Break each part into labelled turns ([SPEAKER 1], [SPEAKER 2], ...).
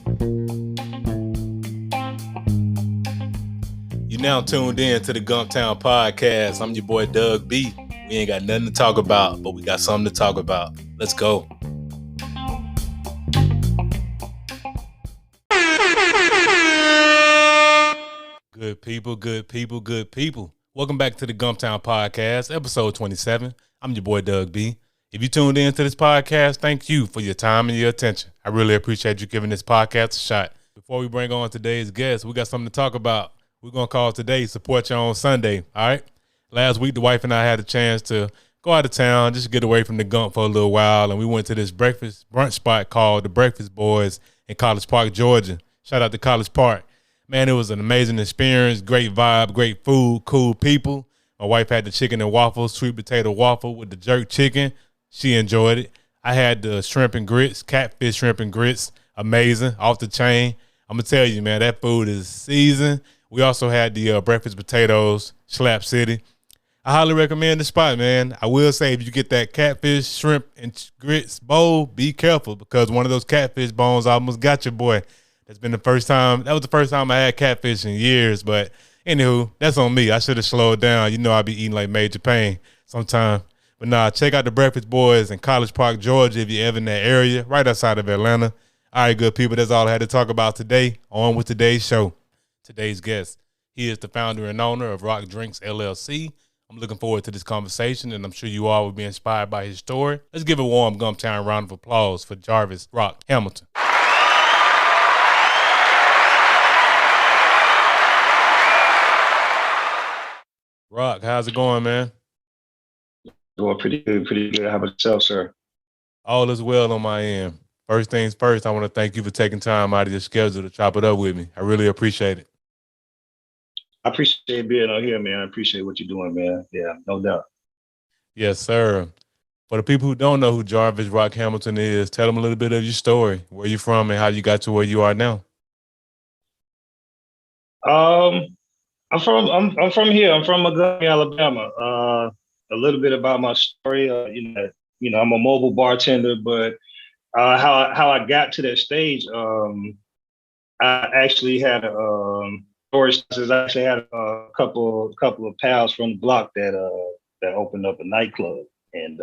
[SPEAKER 1] You now tuned in to the Gumptown Podcast. I'm your boy Doug B. We ain't got nothing to talk about, but we got something to talk about. Let's go. Good people. Welcome back to the Gumptown Podcast, episode 27. I'm your boy Doug B. If you tuned in to this podcast, thank you for your time and your attention. I really appreciate you giving this podcast a shot. Before we bring on today's guest, we got something to talk about. We're going to call today Support You on Sunday, all right? Last week, the wife and I had a chance to go out of town, just get away from the Gump for a little while, and we went to this brunch spot called The Breakfast Boys in College Park, Georgia. Shout out to College Park. Man, it was an amazing experience, great vibe, great food, cool people. My wife had the chicken and waffles, sweet potato waffle with the jerk chicken. She enjoyed it. I had the shrimp and grits, catfish shrimp and grits, amazing, off the chain. I'm going to tell you, man, that food is seasoned. We also had the breakfast potatoes, Slap City. I highly recommend the spot, man. I will say if you get that catfish, shrimp, and grits bowl, be careful because one of those catfish bones almost got your boy. That was the first time I had catfish in years, but anywho, that's on me. I should have slowed down. You know I be eating like Major Payne sometime. But nah, check out the Breakfast Boys in College Park, Georgia if you're ever in that area, right outside of Atlanta. All right, good people, that's all I had to talk about today. On with today's show. Today's guest, he is the founder and owner of Roc Drinks, LLC. I'm looking forward to this conversation, and I'm sure you all will be inspired by his story. Let's give a warm Gumptown round of applause for Jarvis Roc Hamilton. Roc, how's it going, man?
[SPEAKER 2] Doing pretty good. How about yourself, sir?
[SPEAKER 1] All is well on my end. First things first, I want to thank you for taking time out of your schedule to chop it up with me. I really appreciate it.
[SPEAKER 2] I appreciate being on here, man. I appreciate what you're doing, man. Yeah, no doubt.
[SPEAKER 1] Yes, sir. For the people who don't know who Jarvis Roc Hamilton is, tell them a little bit of your story, where you're from and how you got to where you are now.
[SPEAKER 2] I'm from here. I'm from Montgomery, Alabama. A little bit about my story. I'm a mobile bartender, but how I got to that stage, I actually had I actually had a couple of pals from the block that opened up a nightclub, and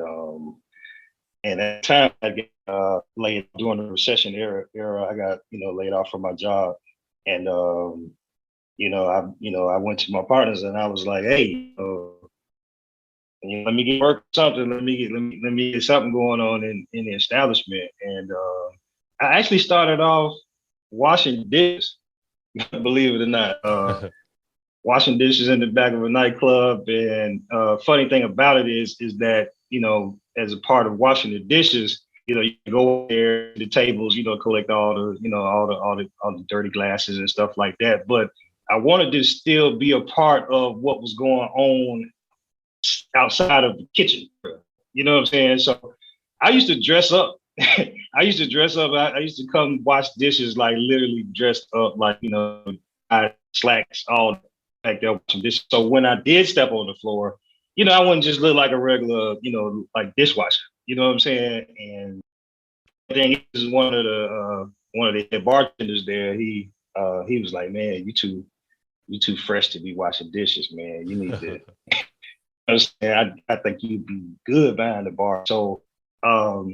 [SPEAKER 2] at the time I got laid during the recession era. I got laid off from my job, and I went to my partners and I was like, hey, let me get work something. Let me get something going on in the establishment. And I actually started off washing dishes, believe it or not. Washing dishes in the back of a nightclub. And funny thing about it is that, as a part of washing the dishes, you go there to the tables, collect all the dirty glasses and stuff like that. But I wanted to still be a part of what was going on outside of the kitchen. You know what I'm saying? So I used to dress up. I used to come wash dishes, like literally dressed up, like, slacks, all back there washing dishes. So when I did step on the floor, I wouldn't just look like a regular, like dishwasher. You know what I'm saying? And I think he was one of the head bartenders there. He was like, man, you too fresh to be washing dishes, man. You need to understand. I think you'd be good behind the bar. So I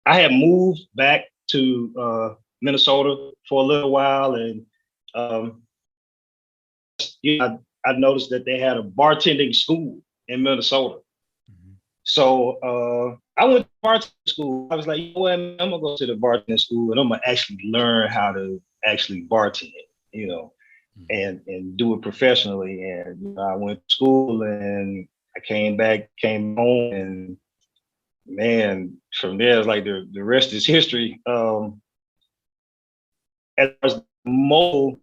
[SPEAKER 2] had moved back to Minnesota for a little while, and I noticed that they had a bartending school in Minnesota. Mm-hmm. So I went to bartending school. I was like, I'm gonna go to the bartending school and I'm gonna actually learn how to actually bartend, and do it professionally. And I went to school and I came home, and man, from there it's like the rest is history. As far as the mobile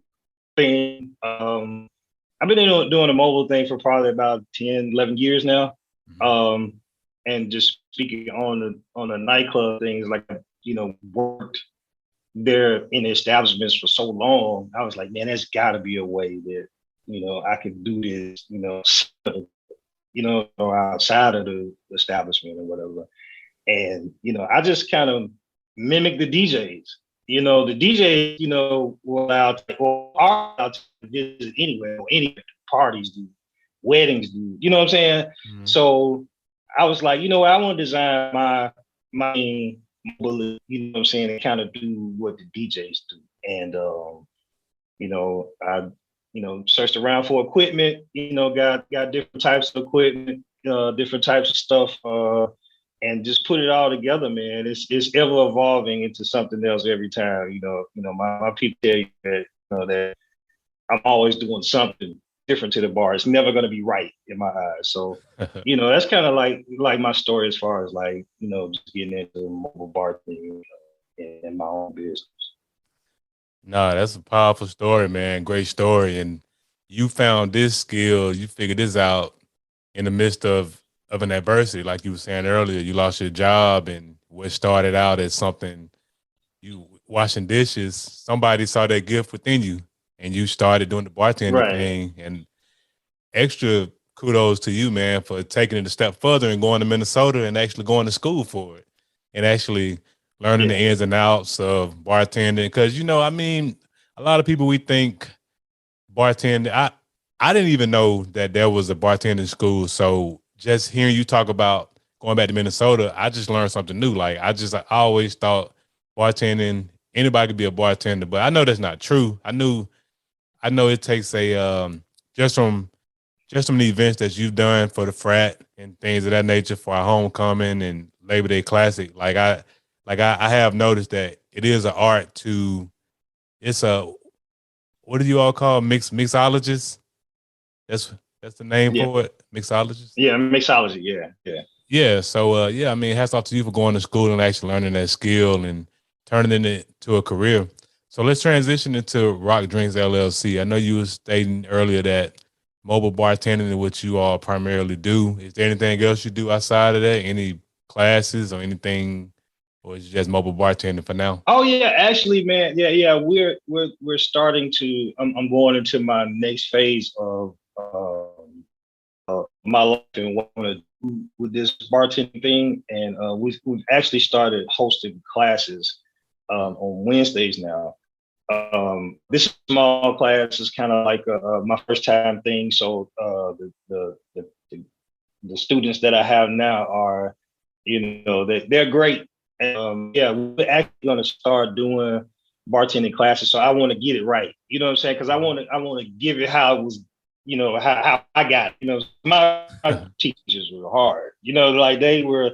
[SPEAKER 2] thing, I've been doing a mobile thing for probably about 10, 11 years now. Mm-hmm. And just speaking on the nightclub things, like, worked there in the establishments for so long, I was like, man, there's got to be a way that, I can do this, or outside of the establishment or whatever. And, I just kind of mimic the DJs, the DJ, were allowed to, or are allowed to visit anywhere, or any parties do, weddings do. You know what I'm saying?
[SPEAKER 1] Mm-hmm.
[SPEAKER 2] So I was like, I want to design my bullet, what I'm saying, and kind of do what the DJs do. And I searched around for equipment, got different types of equipment, different types of stuff, and just put it all together, man. It's ever evolving into something else every time. My people tell you that, that I'm always doing something different to the bar. It's never going to be right in my eyes. So, that's kind of like my story as far as just getting into mobile bartending in my own business.
[SPEAKER 1] No, that's a powerful story, man. Great story. And you found this skill, you figured this out in the midst of an adversity. Like you were saying earlier, you lost your job, and what started out as something, you washing dishes, somebody saw that gift within you and you started doing the bartending thing. And extra kudos to you, man, for taking it a step further and going to Minnesota and actually going to school for it and actually learning the ins and outs of bartending. Because, a lot of people, we think bartending, I didn't even know that there was a bartending school. So just hearing you talk about going back to Minnesota, I just learned something new. Like I always thought bartending, anybody could be a bartender, but I know that's not true. I know it takes a just from the events that you've done for the frat and things of that nature, for our homecoming and Labor Day Classic. I have noticed that it is an art to. It's a, what do you all call mixologists? That's the name for it, mixologist.
[SPEAKER 2] Yeah, mixology. Yeah.
[SPEAKER 1] Yeah. So hats off to you for going to school and actually learning that skill and turning it into a career. So let's transition into Roc Drinks LLC. I know you were stating earlier that mobile bartending is what you all primarily do. Is there anything else you do outside of that? Any classes or anything, or is it just mobile bartending for now?
[SPEAKER 2] Oh yeah, actually, man, yeah. We're starting to. I'm going into my next phase of my life and what I want to do with this bartending thing, and we've actually started hosting classes on Wednesdays now. This small class is kind of like my first time thing. So the students that I have now are, they're great. We're actually going to start doing bartending classes. So I want to get it right. You know what I'm saying? Because I want to give it how it was. How I got. My teachers were hard. Like they were.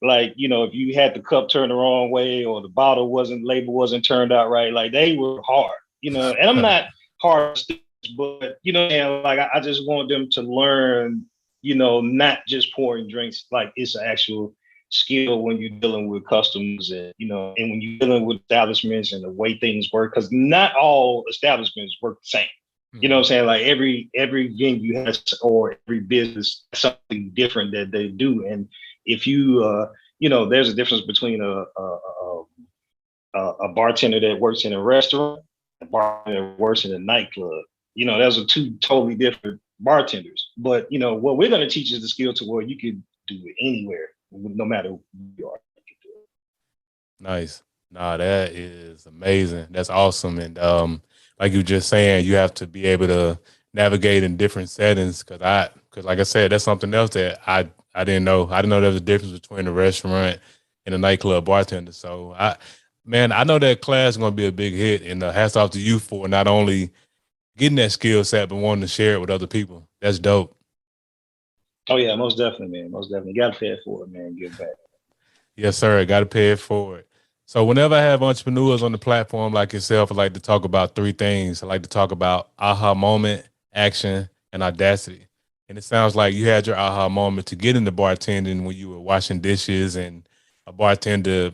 [SPEAKER 2] Like, if you had the cup turned the wrong way or the label wasn't turned out right, like they were hard, and I'm not hard, but, like I just want them to learn, not just pouring drinks, like it's an actual skill when you're dealing with customers and, and when you're dealing with establishments and the way things work, because not all establishments work the same. You know what I'm saying? Like every venue has, or every business has something different that they do. And if you, there's a difference between a bartender that works in a restaurant and a bartender that works in a nightclub. Those are two totally different bartenders. But, what we're going to teach is the skill to where you can do it anywhere, no matter who you are.
[SPEAKER 1] Nice. Nah, that is amazing. That's awesome. And like you were just saying, you have to be able to navigate in different settings. Because like I said, that's something else that I didn't know. I didn't know there was a difference between a restaurant and a nightclub bartender. So I know that class is going to be a big hit. And hats off to you for not only getting that skill set, but wanting to share it with other people. That's dope.
[SPEAKER 2] Oh yeah, most definitely, man. Most definitely. Got to pay it for it, man. Give back.
[SPEAKER 1] Yes, sir. Got to pay it forward. So whenever I have entrepreneurs on the platform like yourself, I like to talk about three things. I like to talk about aha moment, action, and audacity. And it sounds like you had your aha moment to get into bartending when you were washing dishes, and a bartender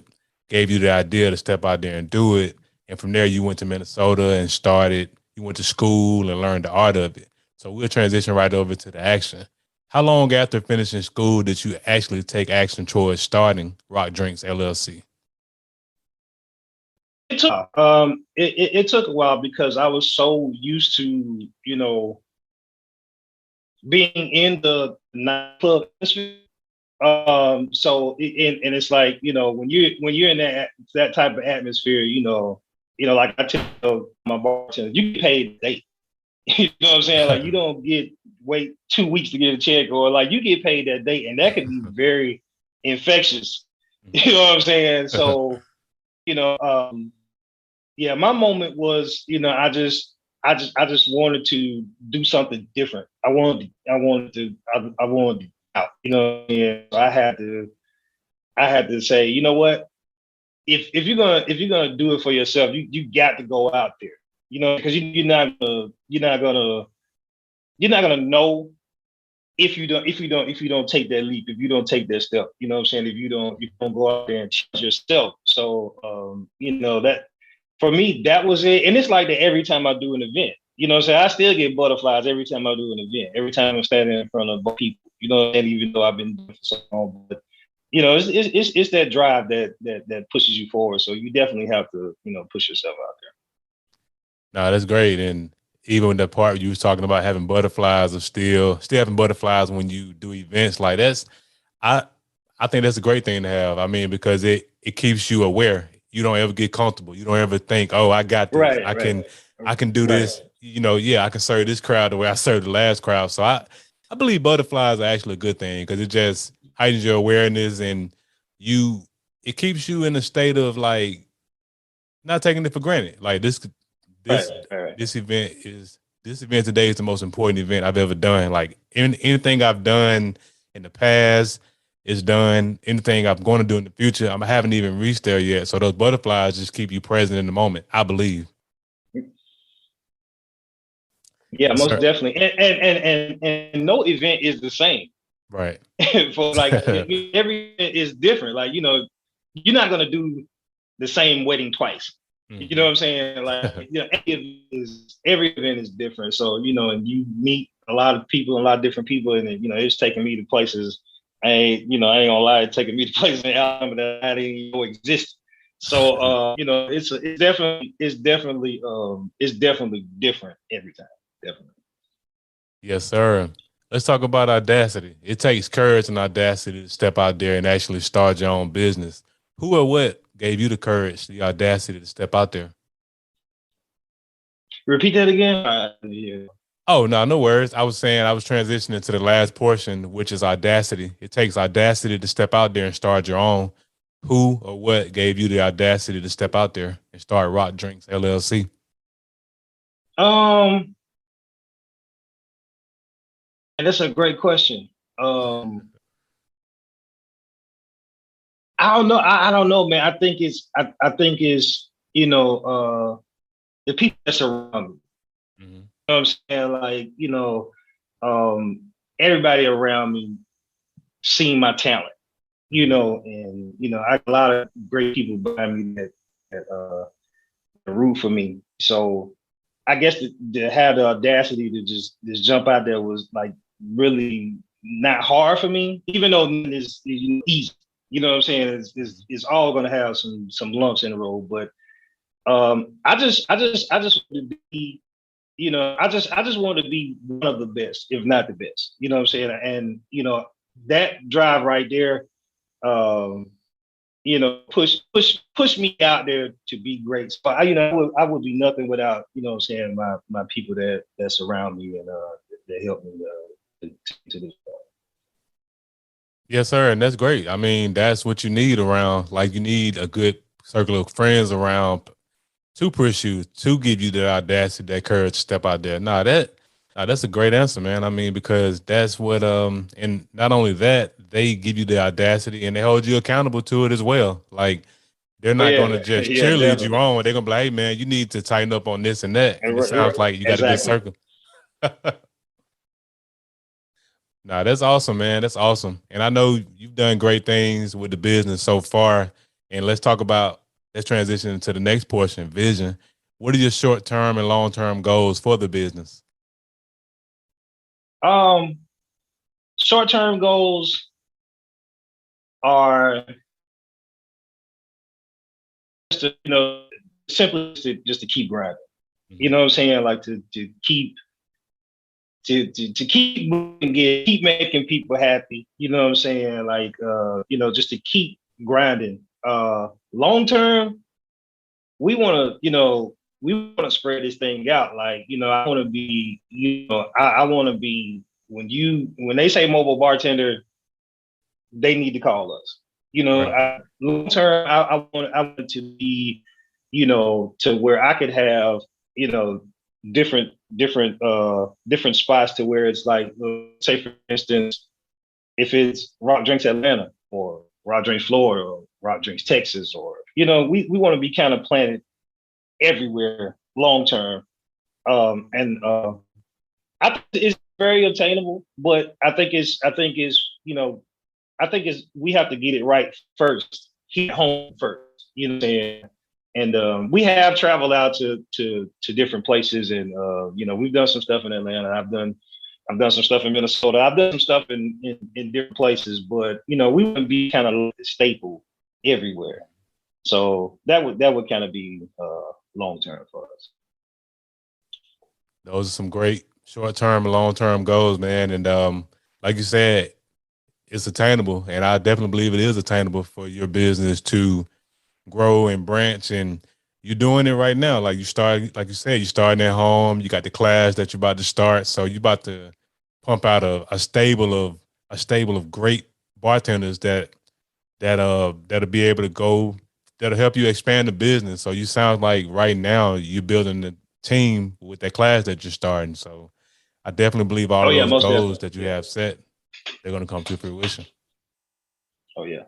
[SPEAKER 1] gave you the idea to step out there and do it. And from there, you went to Minnesota and you went to school and learned the art of it. So we'll transition right over to the action. How long after finishing school did you actually take action towards starting Roc Drinks LLC?
[SPEAKER 2] It took a while because I was so used to, being in the nightclub atmosphere. So and it's like, when you're in that type of atmosphere, like I tell my bartender, you get paid a day. You know what I'm saying? Like you don't wait 2 weeks to get a check, or like you get paid that day, and that can be very infectious. You know what I'm saying? So, yeah, my moment was, I just wanted to do something different. I wanted out. And I had to say, you know what? If you're gonna do it for yourself, you got to go out there. Because you're not gonna know if you don't take that leap, if you don't take that step. You know what I'm saying? If you don't go out there and change yourself. So that for me, that was it. And it's like that every time I do an event. You know what I'm saying? I still get butterflies every time I do an event, every time I'm standing in front of people, and even though I've been doing it for so long. But it's that drive that pushes you forward. So you definitely have to, push yourself out there.
[SPEAKER 1] No, that's great. And even with that part you was talking about having butterflies, or still having butterflies when you do events like that's, I think that's a great thing to have. I mean, because it keeps you aware. You don't ever get comfortable. You don't ever think, oh, I got this.
[SPEAKER 2] Right,
[SPEAKER 1] I can do this. Yeah, I can serve this crowd the way I served the last crowd. So I believe butterflies are actually a good thing because it just heightens your awareness, and it keeps you in a state of like not taking it for granted. Like this event today is the most important event I've ever done. Like anything I've done in the past is done. Anything I'm going to do in the future, I haven't even reached there yet. So those butterflies just keep you present in the moment, I believe.
[SPEAKER 2] Yeah, yes, most sir. Definitely. And no event is the same.
[SPEAKER 1] Right.
[SPEAKER 2] For like every event is different. Like, you're not going to do the same wedding twice. Mm-hmm. You know what I'm saying? Like, every event is different. So, and you meet a lot of different people, and it's taking me to places. I ain't gonna lie, it's taking me to places in Alabama that I didn't even know exist. So, it's definitely different every time. Definitely.
[SPEAKER 1] Yes, sir. Let's talk about audacity. It takes courage and audacity to step out there and actually start your own business. Who or what gave you the courage, the audacity to step out there?
[SPEAKER 2] Repeat that again? Yeah.
[SPEAKER 1] Oh, no worries. I was transitioning to the last portion, which is audacity. It takes audacity to step out there and start your own. Who or what gave you the audacity to step out there and start Roc Drinks, LLC?
[SPEAKER 2] And that's a great question. I don't know. I don't know, man. I think it's the people that's around me. Mm-hmm. You know what I'm saying? Like, everybody around me seen my talent, and I have a lot of great people behind me that root for me. So I guess to have the audacity to just jump out there was like really not hard for me, even though it's easy. You know what I'm saying? It's all gonna have some lumps in the road, but I just want to be, I just want to be one of the best, if not the best. You know what I'm saying? And that drive right there, push me out there to be great. So I would be nothing without, what I'm saying, my people that surround me and that help me to this point.
[SPEAKER 1] Yes, sir. And that's great. I mean, that's what you need around. Like, you need a good circle of friends around to push you, to give you the audacity, that courage to step out there. That's a great answer, man. I mean, because that's what, and not only that, they give you the audacity and they hold you accountable to it as well. Like, they're not going to just cheerlead you on. They're going to be like, hey, man, you need to tighten up on this and that. And it sounds like you got a good circle. Nah, that's awesome, man. That's awesome. And I know you've done great things with the business so far. And let's transition into the next portion, vision. What are your short-term and long-term goals for the business?
[SPEAKER 2] Short-term goals are simply just to keep grinding. Mm-hmm. You know what I'm saying? Like to keep moving, keep making people happy. You know what I'm saying? Like just to keep grinding. Long term, we want to, we want to spread this thing out. Like, I want to be, I want to be, when they say mobile bartender, they need to call us.
[SPEAKER 1] Right.
[SPEAKER 2] Long term, I want to be, to where I could have, different different spots to where it's like, say for instance, if it's Roc Drinks Atlanta or Roc Drinks Florida or Roc Drinks Texas, or we want to be kind of planted everywhere long term. And I think it's very obtainable, but I think we have to get it right first, hit home first. You know what I'm saying? And we have traveled out to different places, and we've done some stuff in Atlanta. I've done some stuff in Minnesota. I've done some stuff in different places, but we want to be kind of a staple everywhere. So that would kind of be long term for us.
[SPEAKER 1] Those are some great short term and long term goals, man. And like you said, it's attainable, and I definitely believe it is attainable for your business to grow and branch. And you're doing it right now. Like you said, you're starting at home. You got the class that you're about to start, so you're about to pump out a stable of great bartenders that'll be able to go, that'll help you expand the business. So you sound like right now you're building the team with that class that you're starting. So I definitely believe all of those goals that you have set, they're going to come to fruition.
[SPEAKER 2] Oh yeah.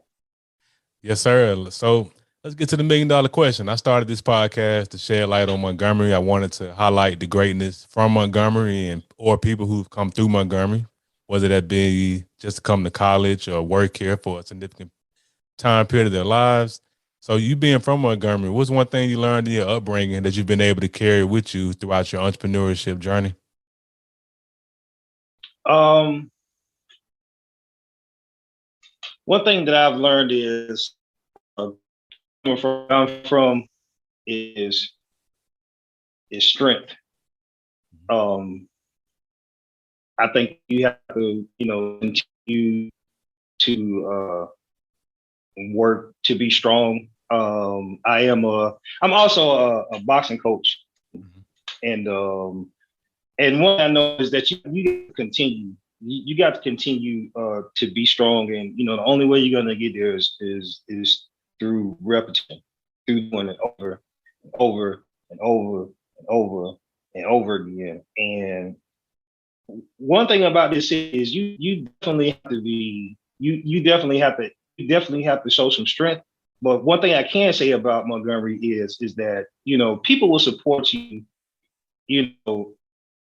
[SPEAKER 1] Yes, sir. So let's get to the $1 million question. I started this podcast to shed light on Montgomery. I wanted to highlight the greatness from Montgomery or people who've come through Montgomery, whether that be just to come to college or work here for a significant time period of their lives. So you being from Montgomery, what's one thing you learned in your upbringing that you've been able to carry with you throughout your entrepreneurship journey?
[SPEAKER 2] One thing that I've learned is where I'm from is strength. I think you have to, continue to work to be strong. I'm also a boxing coach, and one I know is that you continue. You got to continue to be strong, and the only way you're gonna get there is through repetition, through doing it over and over and over and over and over again. And one thing about this is you definitely have to be you definitely have to show some strength. But one thing I can say about Montgomery is that people will support you, even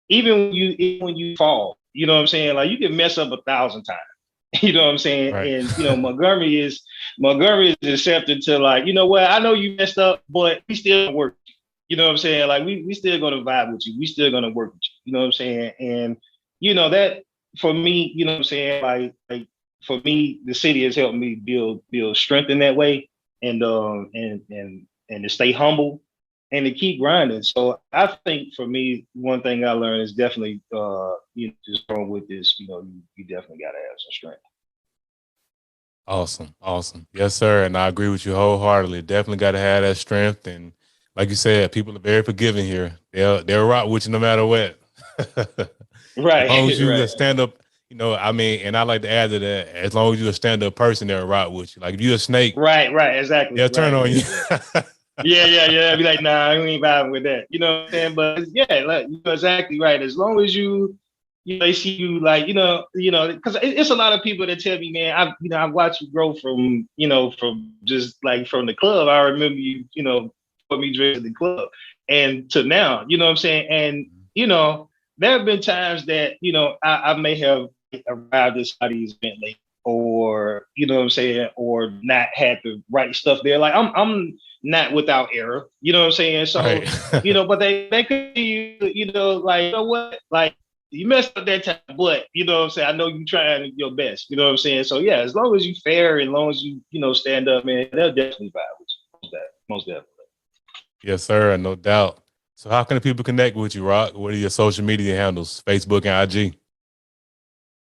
[SPEAKER 2] when you fall. You know what I'm saying? Like you can mess up 1,000 times. You know what I'm saying?
[SPEAKER 1] Right.
[SPEAKER 2] And Montgomery is accepted to, like, what, I know you messed up, but we still work. You know what I'm saying? Like we still gonna vibe with you. We still gonna work with you. You know what I'm saying? And that for me, you know what I'm saying? Like for me, the city has helped me build strength in that way, and to stay humble and to keep grinding. So I think for me, one thing I learned is definitely just going with this, you definitely gotta have some strength.
[SPEAKER 1] Awesome. Yes, sir. And I agree with you wholeheartedly. Definitely got to have that strength. And like you said, people are very forgiving here. They'll rock with you no matter what.
[SPEAKER 2] Right.
[SPEAKER 1] As long as you
[SPEAKER 2] right.
[SPEAKER 1] stand up, and I like to add to that, as long as you're a stand-up person, they'll rock with you. Like if you're a snake,
[SPEAKER 2] right, exactly.
[SPEAKER 1] They'll turn on you.
[SPEAKER 2] Yeah. Be like, nah, I ain't vibing with that. You know what I'm saying? But yeah, like, you're exactly right. As long as they see you, like, because it's a lot of people that tell me, man, I've watched you grow from just like from the club. I remember you, put me drinks at the club and to now, you know what I'm saying? And, there have been times that, I may have arrived at somebody's event late, or, you know what I'm saying, or not had the right stuff there. Like I'm not without error, you know what I'm saying? So,
[SPEAKER 1] Right.
[SPEAKER 2] But they could see, like, you know what, like, you messed up that time, but you know what I'm saying, I know you trying your best, you know what I'm saying? So yeah, as long as you fair, as long as you, stand up, man, they'll definitely vibe with you. Most definitely.
[SPEAKER 1] Yes, sir, no doubt. So how can people connect with you, Roc? What are your social media handles, Facebook and IG?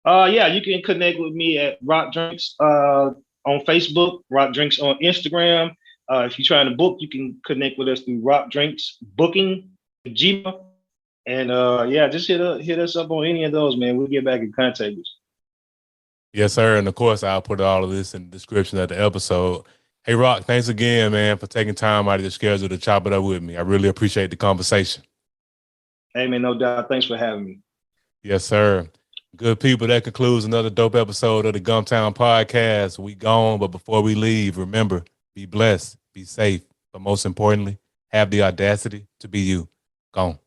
[SPEAKER 2] Yeah, you can connect with me at Roc Drinks on Facebook, Roc Drinks on Instagram. If you're trying to book, you can connect with us through Roc Drinks Booking, Gmail. And just hit us up on any of those, man. We'll get back in contact with you.
[SPEAKER 1] Yes, sir. And of course, I'll put all of this in the description of the episode. Hey, Roc, thanks again, man, for taking time out of your schedule to chop it up with me. I really appreciate the conversation.
[SPEAKER 2] Hey, man, no doubt. Thanks for having me.
[SPEAKER 1] Yes, sir. Good people, that concludes another dope episode of the Gumptown Podcast. We gone, but before we leave, remember, be blessed, be safe, but most importantly, have the audacity to be you. Gone.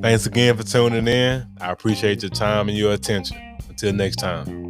[SPEAKER 1] Thanks again for tuning in. I appreciate your time and your attention. Until next time.